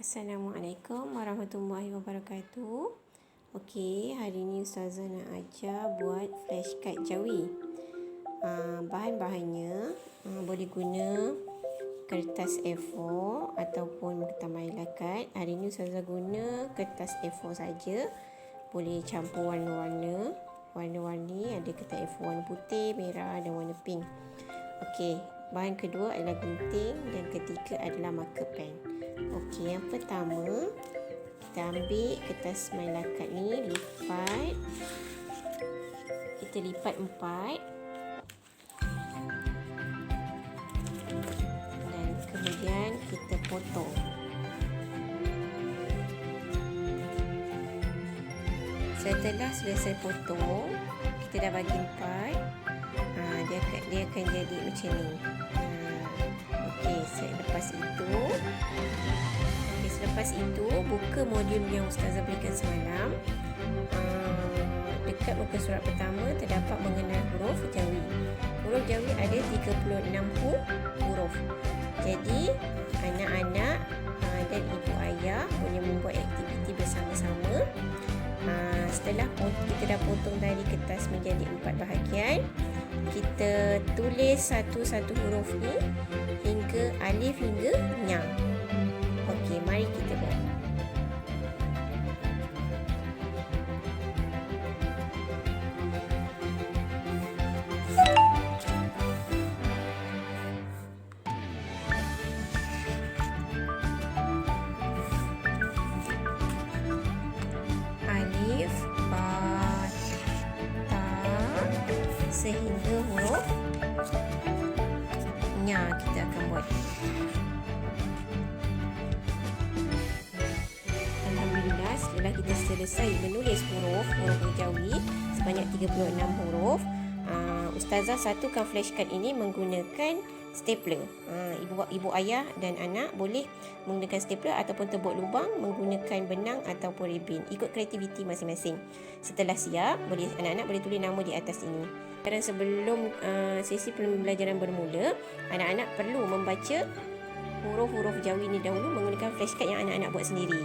Assalamualaikum warahmatullahi wabarakatuh. Okey, hari ni Ustazah nak ajar buat flashcard Jawi. Bahan-bahannya boleh guna kertas A4 ataupun kertas mylar. Hari ni Ustazah guna kertas A4 saja. Boleh campur warna-warna, warna-warni, ada kertas A4 warna putih, merah dan warna pink. Okey, bahan kedua adalah gunting dan ketiga adalah marker pen. Okey, yang pertama kita ambil kertas mylar ni, lipat. Kita lipat 4 dan kemudian kita potong. Setelah selesai potong, kita dah bagi 4. Dia akan jadi macam ni. Okey, selepas itu buka modul yang Ustazah berikan semalam. Dekat muka surat pertama terdapat mengenal huruf Jawi. Huruf Jawi ada 36 huruf. Jadi anak-anak dan ibu ayah boleh membuat aktiviti bersama-sama. Setelah kita dah potong tadi kertas menjadi 4 bahagian, kita tulis satu-satu huruf ni hingga alif hingga nya. Okey, mari kita buat. Alif, ba, ta sehingga huruf nya kita akan buat. Alhamdulillah, setelah kita selesai menulis huruf Jawi sebanyak 36 huruf, Ustazah satukan flashcard ini menggunakan stapler. Ibu ayah dan anak boleh menggunakan stapler ataupun tebuk lubang menggunakan benang ataupun ribin, ikut kreativiti masing-masing. Setelah siap, anak-anak boleh tulis nama di atas ini. Dan sebelum sesi pembelajaran bermula, anak-anak perlu membaca huruf-huruf Jawi ini dahulu menggunakan flashcard yang anak-anak buat sendiri.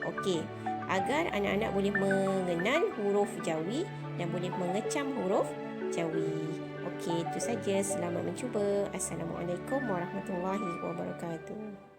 Okey, agar anak-anak boleh mengenal huruf Jawi dan boleh mengecam huruf Jawi. Okey, itu saja. Selamat mencuba. Assalamualaikum warahmatullahi wabarakatuh.